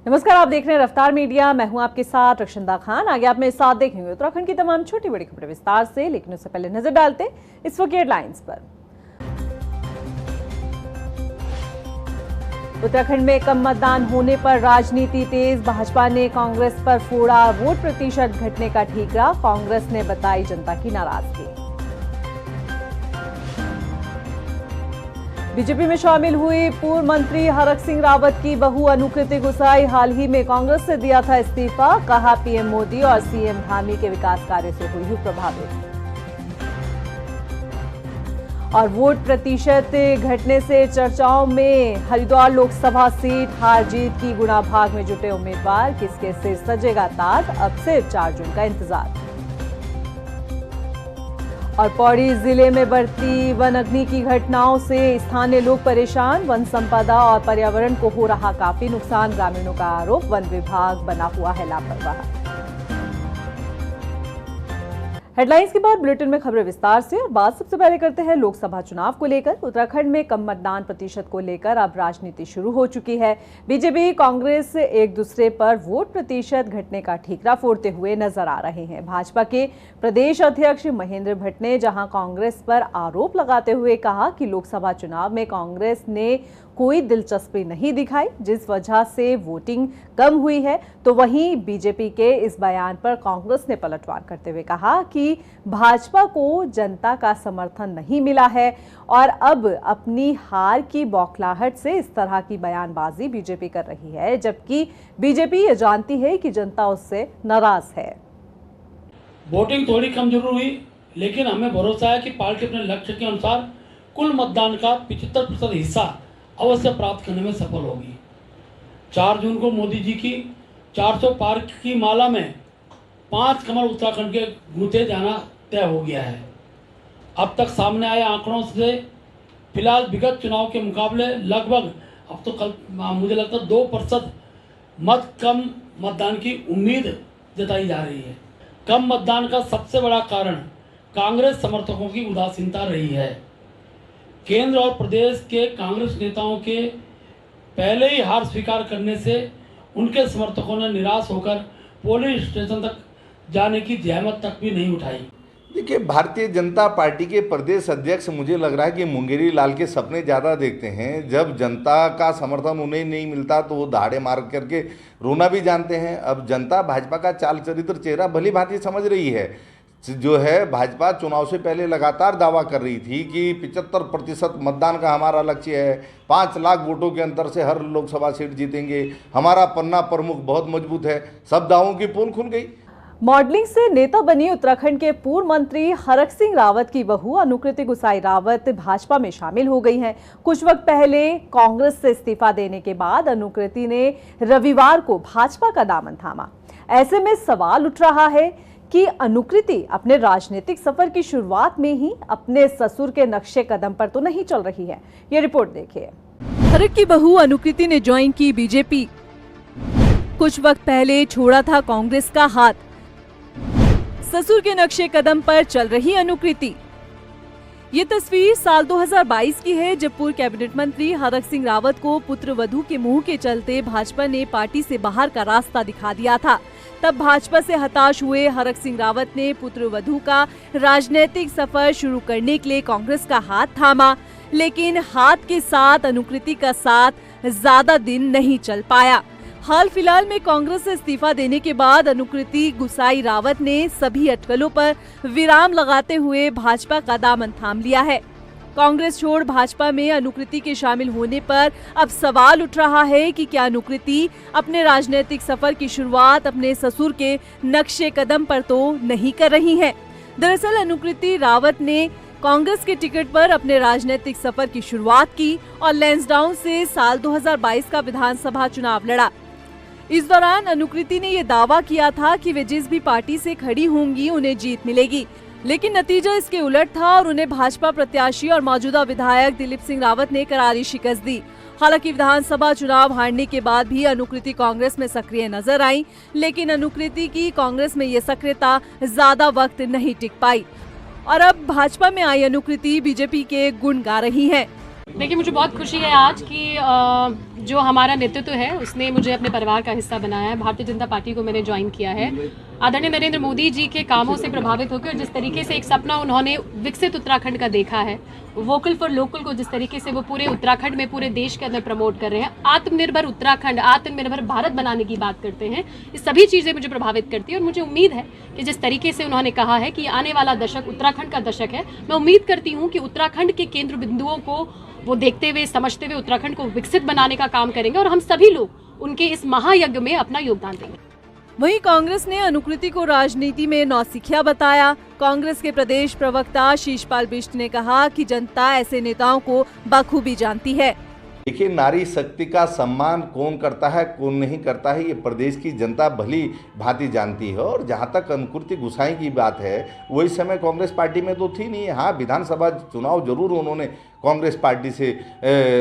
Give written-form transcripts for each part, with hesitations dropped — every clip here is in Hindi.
नमस्कार, आप देख रहे हैं रफ्तार मीडिया। मैं हूं आपके साथ रक्षिंदा खान। आगे आप मेरे साथ देखेंगे उत्तराखंड की तमाम छोटी बड़ी खबरें विस्तार से, लेकिन उससे पहले नजर डालते इस वक्त हेडलाइंस पर। उत्तराखंड में कम मतदान होने पर राजनीति तेज। भाजपा ने कांग्रेस पर फोड़ा वोट प्रतिशत घटने का ठीकरा। कांग्रेस ने बताई जनता की नाराजगी। बीजेपी में शामिल हुई पूर्व मंत्री हरक सिंह रावत की बहू अनुकृति गुसाई हाल ही में कांग्रेस से दिया था इस्तीफा। कहा पीएम मोदी और सीएम धामी के विकास कार्य से हुई प्रभावित। और वोट प्रतिशत घटने से चर्चाओं में हरिद्वार लोकसभा सीट हार जीत की गुणा भाग में जुटे उम्मीदवार। किसके सिर सजेगा ताज, अब सिर्फ 4 जून का इंतजार। और पौड़ी जिले में बढ़ती वन अग्नि की घटनाओं से स्थानीय लोग परेशान। वन संपदा और पर्यावरण को हो रहा काफी नुकसान। ग्रामीणों का आरोप, वन विभाग बना हुआ है लापरवाह। हेडलाइंस के बाद बुलेटिन में खबरें विस्तार से। और बात सबसे पहले करते हैं लोकसभा चुनाव को लेकर। उत्तराखंड में कम मतदान प्रतिशत को लेकर अब राजनीति शुरू हो चुकी है। बीजेपी कांग्रेस एक दूसरे पर वोट प्रतिशत घटने का ठीकरा फोड़ते हुए नजर आ रहे हैं। भाजपा के प्रदेश अध्यक्ष महेंद्र भट्ट ने जहां कांग्रेस पर आरोप लगाते हुए कहा कि लोकसभा चुनाव में कांग्रेस ने कोई दिलचस्पी नहीं दिखाई, जिस वजह से वोटिंग कम हुई है, तो वहीं बीजेपी के इस बयान पर कांग्रेस ने पलटवार करते हुए कहा कि भाजपा को जनता का समर्थन नहीं मिला है और अब अपनी हार की बौखलाहट से इस तरह की बयानबाजी बीजेपी कर रही है, जबकि बीजेपी ये जानती है कि जनता उससे नाराज है। वोटिंग थोड़ी कम जरूर हुई, लेकिन हमें भरोसा है कि पार्टी अपने लक्ष्य के अनुसार कुल मतदान का 75% हिस्सा अवश्य प्राप्त करने में सफल होगी। 4 जून को मोदी जी की 400 पार की माला में 5 कमल उत्तराखंड के गूंथे जाना तय हो गया है। अब तक सामने आए आंकड़ों से फिलहाल विगत चुनाव के मुकाबले लगभग अब तो कल मुझे लगता है 2% मत कम मतदान की उम्मीद जताई जा रही है। कम मतदान का सबसे बड़ा कारण कांग्रेस समर्थकों की उदासीनता रही है। केंद्र और प्रदेश के कांग्रेस नेताओं के पहले ही हार स्वीकार करने से उनके समर्थकों ने निराश होकर पोलिंग स्टेशन तक जाने की जहमत तक भी नहीं उठाई। देखिए, भारतीय जनता पार्टी के प्रदेश अध्यक्ष मुझे लग रहा है कि मुंगेरी लाल के सपने ज़्यादा देखते हैं। जब जनता का समर्थन उन्हें नहीं मिलता तो वो दहाड़े मार करके रोना भी जानते हैं। अब जनता भाजपा का चाल चरित्र चेहरा भली भांति समझ रही है। जो है, भाजपा चुनाव से पहले लगातार दावा कर रही थी कि 75% मतदान का हमारा लक्ष्य है, 5 लाख वोटों के अंतर से हर लोकसभा सीट जीतेंगे, हमारा पन्ना प्रमुख बहुत मजबूत है। सब दावों की पोल खुल गई। मॉडलिंग से नेता बनी उत्तराखंड के पूर्व मंत्री हरक सिंह रावत की बहू अनुकृति गुसाई रावत भाजपा में शामिल हो गई हैं। कुछ वक्त पहले कांग्रेस से इस्तीफा देने के बाद अनुकृति ने रविवार को भाजपा का दामन थामा। ऐसे में सवाल उठ रहा है कि अनुकृति अपने राजनीतिक सफर की शुरुआत में ही अपने ससुर के नक्शे कदम पर तो नहीं चल रही है। ये रिपोर्ट देखिए। हरक की बहू अनुकृति ने ज्वाइन की बीजेपी। कुछ वक्त पहले छोड़ा था कांग्रेस का हाथ। ससुर के नक्शे कदम पर चल रही अनुकृति। ये तस्वीर साल 2022 की है, जब पूर्व कैबिनेट मंत्री हरक सिंह रावत को पुत्र वधू के मुंह के चलते भाजपा ने पार्टी से बाहर का रास्ता दिखा दिया था। तब भाजपा से हताश हुए हरक सिंह रावत ने पुत्र वधू का राजनीतिक सफर शुरू करने के लिए कांग्रेस का हाथ थामा, लेकिन हाथ के साथ अनुकृति का साथ ज्यादा दिन नहीं चल पाया। हाल फिलहाल में कांग्रेस से इस्तीफा देने के बाद अनुकृति गुसाई रावत ने सभी अटकलों पर विराम लगाते हुए भाजपा का दामन थाम लिया है। कांग्रेस छोड़ भाजपा में अनुकृति के शामिल होने पर अब सवाल उठ रहा है कि क्या अनुकृति अपने राजनीतिक सफर की शुरुआत अपने ससुर के नक्शे कदम पर तो नहीं कर रही हैं। दरअसल अनुकृति रावत ने कांग्रेस के टिकट पर अपने राजनीतिक सफर की शुरुआत की और लैंसडाउन से साल 2022 का विधानसभा चुनाव लड़ा। इस दौरान अनुकृति ने यह दावा किया था कि वे जिस भी पार्टी से खड़ी होंगी उन्हें जीत मिलेगी, लेकिन नतीजा इसके उलट था और उन्हें भाजपा प्रत्याशी और मौजूदा विधायक दिलीप सिंह रावत ने करारी शिकस्त दी। हालांकि विधानसभा चुनाव हारने के बाद भी अनुकृति कांग्रेस में सक्रिय नजर आई, लेकिन अनुकृति की कांग्रेस में ये सक्रियता ज्यादा वक्त नहीं टिक पाई और अब भाजपा में आई अनुकृति बीजेपी के गुण गा रही है। देखिए, मुझे बहुत खुशी है आज कि जो हमारा नेतृत्व है उसने मुझे अपने परिवार का हिस्सा बनाया है। भारतीय जनता पार्टी को मैंने ज्वाइन किया है। आदरणीय नरेंद्र मोदी जी के कामों से प्रभावित होकर जिस तरीके से एक सपना उन्होंने विकसित उत्तराखंड का देखा है, वोकल फॉर लोकल को जिस तरीके से वो पूरे उत्तराखंड में पूरे देश के अंदर प्रमोट कर रहे हैं, आत्मनिर्भर उत्तराखंड, आत्मनिर्भर भारत बनाने की बात करते हैं, ये सभी चीज़ें मुझे प्रभावित करती है। और मुझे उम्मीद है कि जिस तरीके से उन्होंने कहा है कि आने वाला दशक उत्तराखंड का दशक है, मैं उम्मीद करती हूँ कि उत्तराखंड के केंद्र बिंदुओं को वो देखते हुए, समझते हुए उत्तराखंड को विकसित बनाने का काम करेंगे और हम सभी लोग उनके इस महायज्ञ में अपना योगदान देंगे। वहीं कांग्रेस ने अनुकृति को राजनीति में नौसिखिया बताया। कांग्रेस के प्रदेश प्रवक्ता शीशपाल बिष्ट ने कहा कि जनता ऐसे नेताओं को बखूबी जानती है। देखिए, नारी शक्ति का सम्मान कौन करता है कौन नहीं करता है, ये प्रदेश की जनता भली भांति जानती है। और जहाँ तक अनुकृति गुसाई की बात है, वही समय कांग्रेस पार्टी में तो थी नहीं। हाँ, विधानसभा चुनाव जरूर उन्होंने कांग्रेस पार्टी से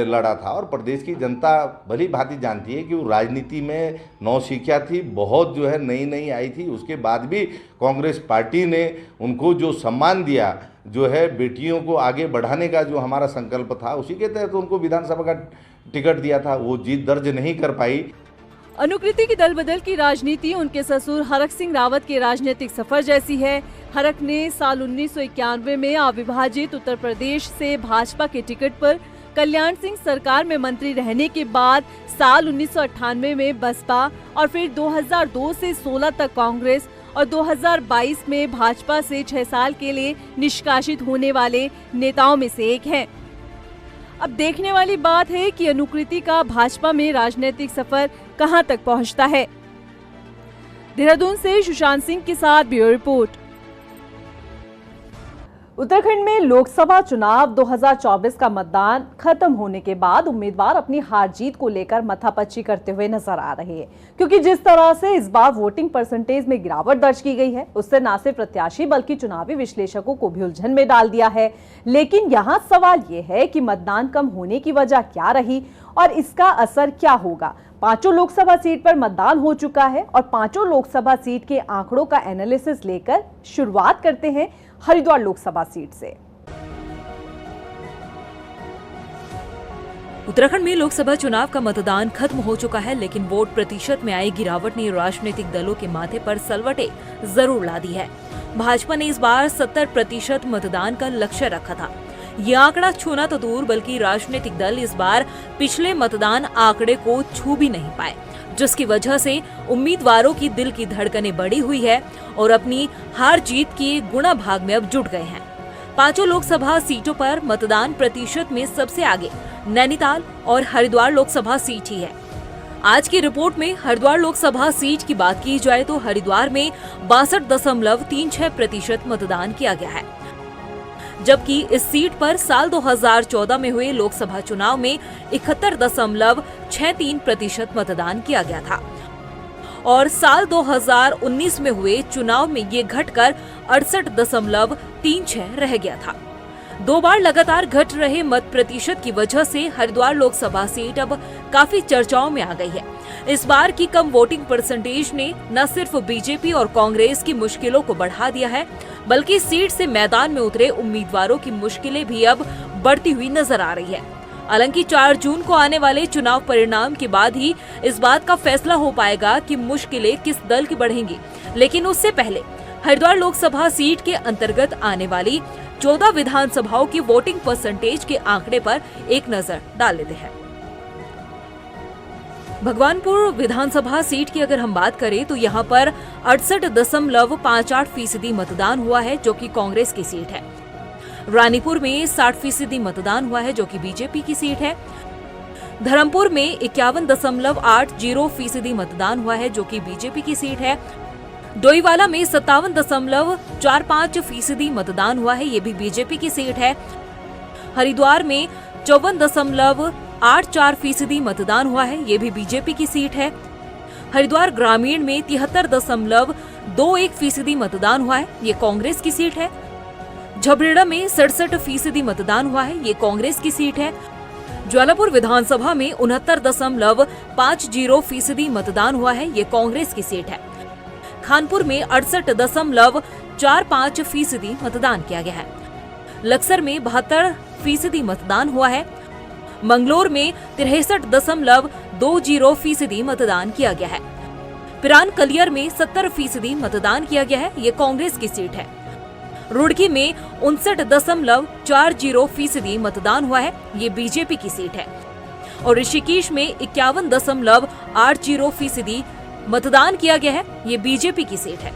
लड़ा था। और प्रदेश की जनता भली भांति जानती है कि वो राजनीति में नौसिखिया थी, बहुत जो है नई आई थी। उसके बाद भी कांग्रेस पार्टी ने उनको जो सम्मान दिया, जो है बेटियों को आगे बढ़ाने का जो हमारा संकल्प था, उसी के तहत उनको विधानसभा का टिकट दिया था। वो जीत दर्ज नहीं कर पाई। अनुकृति की दल बदल की राजनीति उनके ससुर हरक सिंह रावत के राजनीतिक सफर जैसी है। हरक ने साल 1991 में अविभाजित उत्तर प्रदेश से भाजपा के टिकट पर कल्याण सिंह सरकार में मंत्री रहने के बाद साल 1998 में बसपा और फिर 2002 से 16 तक कांग्रेस और 2022 में भाजपा से 6 साल के लिए निष्कासित होने वाले नेताओं में से एक हैं। अब देखने वाली बात है कि अनुकृति का भाजपा में राजनीतिक सफर कहां तक पहुंचता है। देहरादून से सुशांत सिंह के साथ ब्यूरो रिपोर्ट। उत्तराखंड में लोकसभा चुनाव 2024 का मतदान खत्म होने के बाद उम्मीदवार अपनी हार जीत को लेकर माथापच्ची करते हुए नजर आ रहे हैं, क्योंकि जिस तरह से इस बार वोटिंग परसेंटेज में गिरावट दर्ज की गई है, उससे न सिर्फ प्रत्याशी बल्कि चुनावी विश्लेषकों को भी उलझन में डाल दिया है। लेकिन यहाँ सवाल ये है कि मतदान कम होने की वजह क्या रही और इसका असर क्या होगा। 5 लोकसभा सीट पर मतदान हो चुका है और 5 लोकसभा सीट के आंकड़ों का एनालिसिस लेकर शुरुआत करते हैं हरिद्वार लोकसभा सीट से। उत्तराखंड में लोकसभा चुनाव का मतदान खत्म हो चुका है, लेकिन वोट प्रतिशत में आई गिरावट ने राजनीतिक दलों के माथे पर सलवटें जरूर ला दी है। भाजपा ने इस बार 70% मतदान का लक्ष्य रखा था। ये आंकड़ा छूना तो दूर, बल्कि राजनीतिक दल इस बार पिछले मतदान आंकड़े को छू भी नहीं पाए, जिसकी वजह से उम्मीदवारों की दिल की धड़कनें बढ़ी हुई है और अपनी हार जीत के गुणा भाग में अब जुट गए हैं। 5 लोकसभा सीटों पर मतदान प्रतिशत में सबसे आगे नैनीताल और हरिद्वार लोकसभा सीट ही है। आज की रिपोर्ट में हरिद्वार लोकसभा सीट की बात की जाए तो हरिद्वार में 62.36% मतदान किया गया है, जबकि इस सीट पर साल 2014 में हुए लोकसभा चुनाव में 71.63% मतदान किया गया था और साल 2019 में हुए चुनाव में ये घटकर 68.36 रह गया था। 2 बार लगातार घट रहे मत प्रतिशत की वजह से हरिद्वार लोकसभा सीट अब काफी चर्चाओं में आ गई है। इस बार की कम वोटिंग परसेंटेज ने न सिर्फ बीजेपी और कांग्रेस की मुश्किलों को बढ़ा दिया है, बल्कि सीट से मैदान में उतरे उम्मीदवारों की मुश्किलें भी अब बढ़ती हुई नजर आ रही है। हालांकि 4 जून को आने वाले चुनाव परिणाम के बाद ही इस बात का फैसला हो पाएगा कि मुश्किलें किस दल की बढ़ेंगी। लेकिन उससे पहले हरिद्वार लोकसभा सीट के अंतर्गत आने वाली 14 विधानसभाओं की वोटिंग परसेंटेज के आंकड़े पर एक नजर डाल लेते हैं। भगवानपुर विधानसभा सीट की अगर हम बात करें तो यहाँ पर 68.58% मतदान हुआ है, जो कि कांग्रेस की सीट है। रानीपुर में 60% मतदान हुआ है, जो कि बीजेपी की सीट है। धर्मपुर में 51.80% मतदान हुआ है, जो कि बीजेपी की सीट है। डोईवाला में 57.45% मतदान हुआ है, ये भी बीजेपी की सीट है। हरिद्वार में 54.84% मतदान हुआ है, ये भी बीजेपी की सीट है। हरिद्वार ग्रामीण में 73.21% मतदान हुआ है, ये कांग्रेस की सीट है। झबरेड़ा में 67% मतदान हुआ है, ये कांग्रेस की सीट है। ज्वालापुर विधानसभा में 69.50% मतदान हुआ है, ये कांग्रेस की सीट है। खानपुर में 68.45% मतदान किया गया है। लक्सर में 72% मतदान हुआ है। मंगलोर में 63.20% मतदान किया गया है। पिरान कलियर में 70% मतदान किया गया है, ये कांग्रेस की सीट है। रुड़की में 59.40% मतदान हुआ है, ये बीजेपी की सीट है। और ऋषिकेश में 51.80% मतदान किया गया है, ये बीजेपी की सीट है।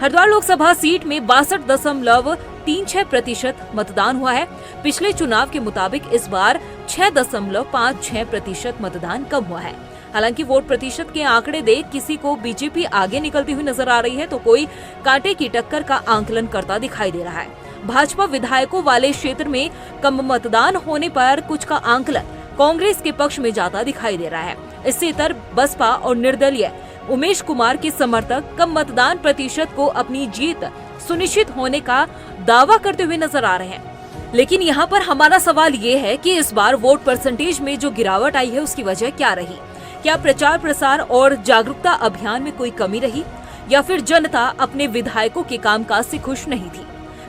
हरिद्वार लोकसभा सीट में 62.36% मतदान हुआ है। पिछले चुनाव के मुताबिक इस बार 6.56% मतदान कम हुआ है। हालांकि वोट प्रतिशत के आंकड़े देख किसी को बीजेपी आगे निकलती हुई नजर आ रही है, तो कोई कांटे की टक्कर का आंकलन करता दिखाई दे रहा है। भाजपा विधायकों वाले क्षेत्र में कम मतदान होने पर कुछ का आंकलन कांग्रेस के पक्ष में जाता दिखाई दे रहा है। इससे इतर बसपा और निर्दलीय उमेश कुमार के समर्थक कम मतदान प्रतिशत को अपनी जीत सुनिश्चित होने का दावा करते हुए नजर आ रहे हैं। लेकिन यहाँ पर हमारा सवाल ये है कि इस बार वोट परसेंटेज में जो गिरावट आई है उसकी वजह क्या रही? क्या प्रचार प्रसार और जागरूकता अभियान में कोई कमी रही, या फिर जनता अपने विधायकों के कामकाज से खुश नहीं थी?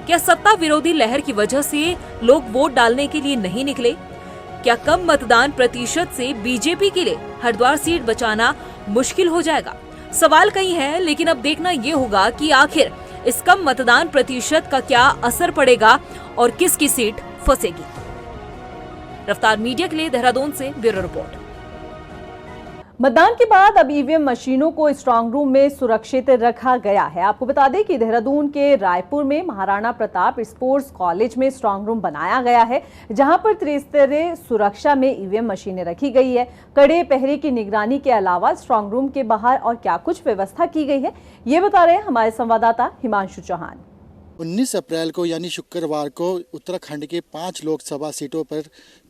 क्या सत्ता विरोधी लहर की वजह से लोग वोट डालने के लिए नहीं निकले? क्या कम मतदान प्रतिशत से बीजेपी के लिए हरिद्वार सीट बचाना मुश्किल हो जाएगा? सवाल कई है, लेकिन अब देखना ये होगा कि आखिर इस कम मतदान प्रतिशत का क्या असर पड़ेगा और किसकी सीट फंसेगी। रफ्तार मीडिया के लिए देहरादून से ब्यूरो रिपोर्ट। मतदान के बाद अब ईवीएम मशीनों को स्ट्रांग रूम में सुरक्षित रखा गया है। आपको बता दें कि देहरादून के रायपुर में महाराणा प्रताप स्पोर्ट्स कॉलेज में स्ट्रांग रूम बनाया गया है, जहां पर त्रिस्तरीय सुरक्षा में ईवीएम मशीनें रखी गई है। कड़े पहरे की निगरानी के अलावा स्ट्रांग रूम के बाहर और क्या कुछ व्यवस्था की गई है, ये बता रहे हैं हमारे संवाददाता हिमांशु चौहान। 19 अप्रैल को यानी शुक्रवार को उत्तराखंड के 5 लोकसभा सीटों पर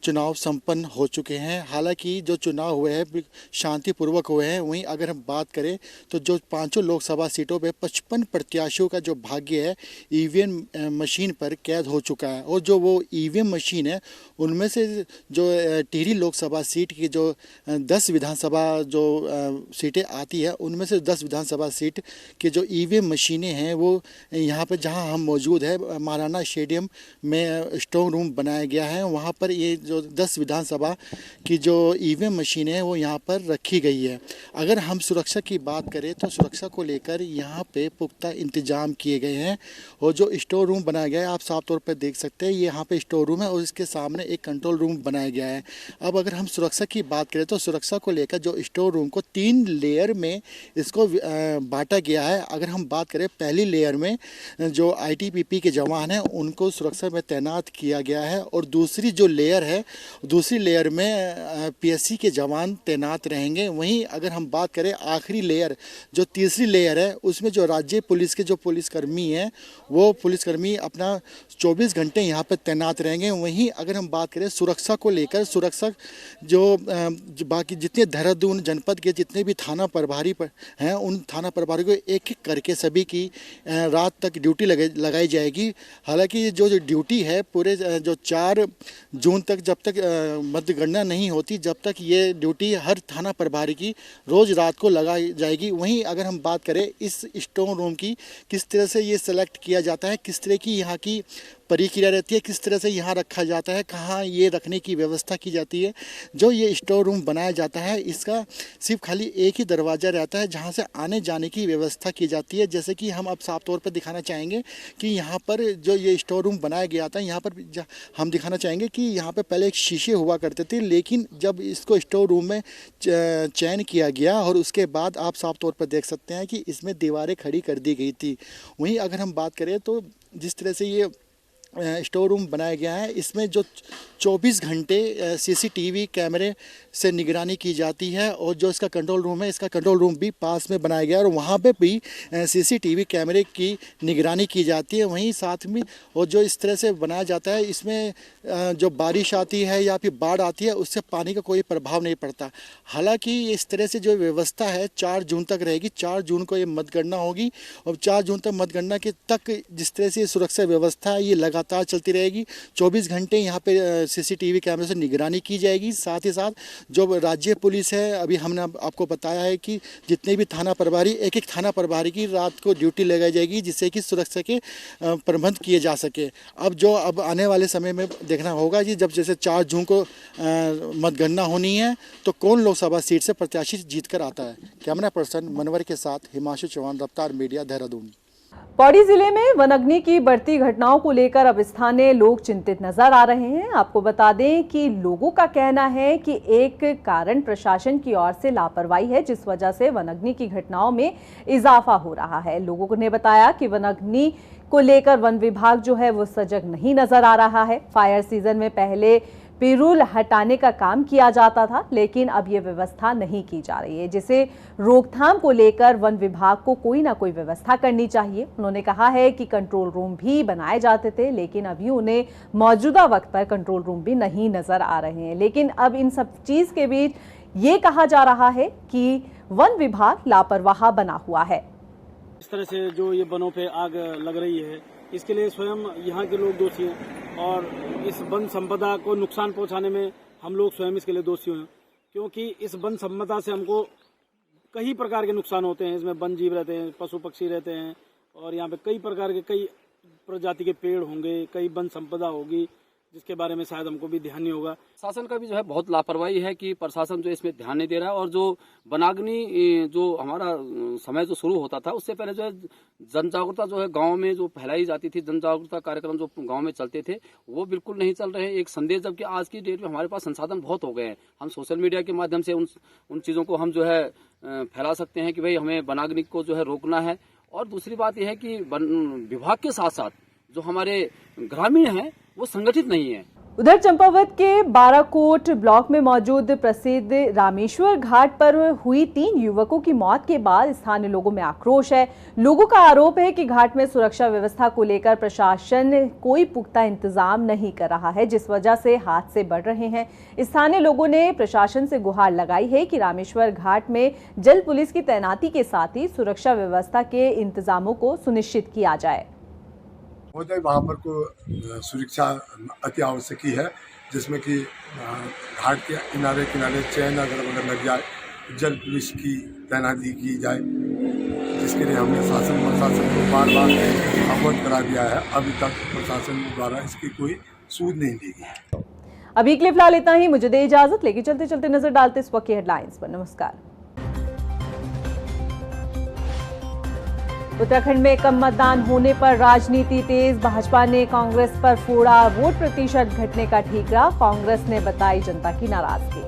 चुनाव संपन्न हो चुके हैं। हालांकि जो चुनाव हुए हैं शांतिपूर्वक हुए हैं। वहीं अगर हम बात करें तो जो 5 लोकसभा सीटों पे 55 प्रत्याशियों का जो भाग्य है ईवीएम मशीन पर कैद हो चुका है। और जो वो ईवीएम मशीन है उनमें से जो टिहरी लोकसभा सीट की जो 10 विधानसभा जो सीटें आती है, उनमें से 10 विधानसभा सीट की जो ईवीएम मशीनें हैं वो यहाँ पर जहाँ हम मौजूद है महाराणा स्टेडियम में स्ट्रांग रूम बनाया गया है। वहाँ पर ये जो 10 विधानसभा की जो ईवीएम मशीनें हैं वो यहाँ पर रखी गई है। अगर हम सुरक्षा की बात करें तो सुरक्षा को लेकर यहाँ पे पुख्ता इंतजाम किए गए हैं। और जो स्टोर रूम बनाया गया है आप साफ तौर पर देख सकते हैं, ये यहाँ पे स्टोर रूम है और इसके सामने एक कंट्रोल रूम बनाया गया है। अब अगर हम सुरक्षा की बात करें तो सुरक्षा को लेकर जो स्टोर रूम को 3 लेयर में इसको बांटा गया है। अगर हम बात करें पहली लेयर में जो आईटीबीपी के जवान हैं उनको सुरक्षा में तैनात किया गया है, और दूसरी जो लेयर है दूसरी लेयर में पीएससी के जवान तैनात रहेंगे। वहीं अगर हम बात करें आखिरी लेयर जो तीसरी लेयर है उसमें जो राज्य पुलिस के जो पुलिसकर्मी हैं वो पुलिसकर्मी अपना 24 घंटे यहाँ पर तैनात रहेंगे। वहीं अगर हम बात करें सुरक्षा को लेकर, सुरक्षा जो बाकी जितने देहरादून जनपद के जितने भी थाना प्रभारी हैं उन थाना प्रभारी को एक एक करके सभी की रात तक ड्यूटी लगाई जाएगी। हालांकि जो ड्यूटी है पूरे जो 4 जून तक जब तक मतगणना नहीं होती जब तक ये ड्यूटी हर थाना प्रभारी की रोज़ रात को लगाई जाएगी। वहीं अगर हम बात करें इस स्ट्रांग रूम की किस तरह से ये सेलेक्ट किया जाता है, किस तरह की यहाँ की प्रक्रिया रहती है, किस तरह से यहाँ रखा जाता है, कहाँ ये रखने की व्यवस्था की जाती है। जो ये स्टोर रूम बनाया जाता है इसका सिर्फ खाली एक ही दरवाज़ा रहता है जहाँ से आने जाने की व्यवस्था की जाती है। जैसे कि हम अब साफ तौर पर दिखाना चाहेंगे कि यहाँ पर जो ये स्टोर रूम बनाया गया था, यहाँ पर हम दिखाना चाहेंगे कि यहाँ पर पहले एक शीशे हुआ करते थे, लेकिन जब इसको स्टोर रूम में चयन किया गया और उसके बाद आप साफ तौर पर देख सकते हैं कि इसमें दीवारें खड़ी कर दी गई थी। वहीं अगर हम बात करें तो जिस तरह से ये स्टोर रूम बनाया गया है इसमें जो 24 घंटे सीसीटीवी कैमरे से निगरानी की जाती है। और जो इसका कंट्रोल रूम है इसका कंट्रोल रूम भी पास में बनाया गया है और वहाँ पे भी सीसीटीवी कैमरे की निगरानी की जाती है। वहीं साथ में और जो इस तरह से बनाया जाता है इसमें जो बारिश आती है या फिर बाढ़ आती है उससे पानी का कोई प्रभाव नहीं पड़ता। हालांकि इस तरह से जो व्यवस्था है 4 जून तक रहेगी। 4 जून को ये मतगणना होगी और 4 जून तक मतगणना के तक जिस तरह से सुरक्षा व्यवस्था है ये लगातार लगातार चलती रहेगी। 24 घंटे यहाँ पे CCTV कैमरे से निगरानी की जाएगी। साथ ही साथ जो राज्य पुलिस है, अभी हमने आपको बताया है कि जितने भी थाना प्रभारी, एक एक थाना प्रभारी की रात को ड्यूटी लगाई जाएगी, जिससे कि सुरक्षा के प्रबंध किए जा सके। अब आने वाले समय में देखना होगा कि जब जैसे 4 जून को मतगणना होनी है तो कौन लोकसभा सीट से प्रत्याशी जीत कर आता है। कैमरा पर्सन मनवर के साथ हिमांशु चौहान, रफ्तार मीडिया, देहरादून। पौड़ी जिले में वनाग्नि की बढ़ती घटनाओं को लेकर अब स्थानीय लोग चिंतित नजर आ रहे हैं। आपको बता दें कि लोगों का कहना है कि एक कारण प्रशासन की ओर से लापरवाही है, जिस वजह से वनाग्नि की घटनाओं में इजाफा हो रहा है। लोगों ने बताया कि वनाग्नि को लेकर वन विभाग जो है वो सजग नहीं नजर आ रहा है। फायर सीजन में पहले पिरूल हटाने का काम किया जाता था, लेकिन अब ये व्यवस्था नहीं की जा रही है, जिसे रोकथाम को लेकर वन विभाग को कोई ना कोई व्यवस्था करनी चाहिए। उन्होंने कहा है कि कंट्रोल रूम भी बनाए जाते थे, लेकिन अभी उन्हें मौजूदा वक्त पर कंट्रोल रूम भी नहीं नजर आ रहे हैं। लेकिन अब इन सब चीज के बीच ये कहा जा रहा है कि वन विभाग लापरवाह बना हुआ है। इस तरह से जो ये वनों पे आग लग रही है, इसके लिए स्वयं यहाँ के लोग दोषी हैं और इस वन संपदा को नुकसान पहुंचाने में हम लोग स्वयं इसके लिए दोषी हैं, क्योंकि इस वन संपदा से हमको कई प्रकार के नुकसान होते हैं। इसमें वन जीव रहते हैं, पशु पक्षी रहते हैं और यहाँ पे कई प्रकार के कई प्रजाति के पेड़ होंगे, कई वन संपदा होगी, जिसके बारे में शायद हमको भी ध्यान नहीं होगा। शासन का भी जो है बहुत लापरवाही है कि प्रशासन जो इसमें ध्यान नहीं दे रहा है। और जो वनाग्नि जो हमारा समय जो शुरू होता था, उससे पहले जो है जन जागरूकता जो है गांव में जो फैलाई जाती थी, जन जागरूकता कार्यक्रम जो गांव में चलते थे, वो बिल्कुल नहीं चल रहे हैं। एक संदेश, जबकि आज की डेट में हमारे पास संसाधन बहुत हो गए हैं, हम सोशल मीडिया के माध्यम से उन चीज़ों को हम जो है फैला सकते हैं कि भाई हमें वनाग्नि को जो है रोकना है। और दूसरी बात यह है कि वन विभाग के साथ साथ जो हमारे ग्रामीण हैं वो संगठित नहीं है। उधर चंपावत के बाराकोट ब्लॉक में मौजूद प्रसिद्ध रामेश्वर घाट पर हुई 3 युवकों की मौत के बाद स्थानीय लोगों में आक्रोश है। लोगों का आरोप है कि घाट में सुरक्षा व्यवस्था को लेकर प्रशासन कोई पुख्ता इंतजाम नहीं कर रहा है, जिस वजह से हादसे बढ़ रहे हैं। स्थानीय लोगों ने प्रशासन से गुहार लगाई है कि रामेश्वर घाट में जल पुलिस की तैनाती के साथ ही सुरक्षा व्यवस्था के इंतजामों को सुनिश्चित किया जाए। वहाँ पर को सुरक्षा अति आवश्यक है, जिसमें कि घाट के किनारे किनारे चैन अगर लग जाए, जल पुलिस की तैनाती की जाए, जिसके लिए हमने शासन प्रशासन को बार बार अवगत करा दिया है। अभी तक प्रशासन द्वारा इसकी कोई सूझ नहीं दी गई। अभी के लिए फिलहाल इतना ही, मुझे दे इजाजत। लेके चलते चलते नजर डालते इस वक्त की हेडलाइंस पर। नमस्कार। उत्तराखंड में कम मतदान होने पर राजनीति तेज, भाजपा ने कांग्रेस पर फोड़ा वोट प्रतिशत घटने का ठीकरा, कांग्रेस ने बताई जनता की नाराजगी।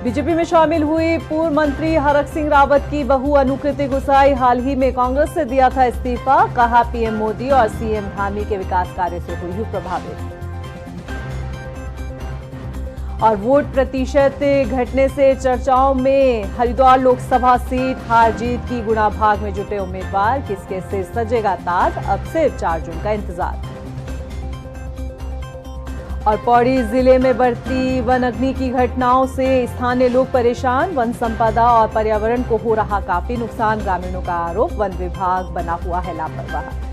बीजेपी में शामिल हुई पूर्व मंत्री हरक सिंह रावत की बहू अनुकृति गुसाई हाल ही में कांग्रेस से दिया था इस्तीफा, कहा पीएम मोदी और सीएम धामी के विकास कार्य से हुई प्रभावित। और वोट प्रतिशत घटने से चर्चाओं में हरिद्वार लोकसभा सीट हार जीत की गुणा भाग में जुटे उम्मीदवार, किसके सिर सजेगा ताज, अब सिर्फ 4 जून का इंतजार। और पौड़ी जिले में बढ़ती वनाग्नि की घटनाओं से स्थानीय लोग परेशान, वन संपदा और पर्यावरण को हो रहा काफी नुकसान, ग्रामीणों का आरोप वन विभाग बना हुआ है लापरवाह।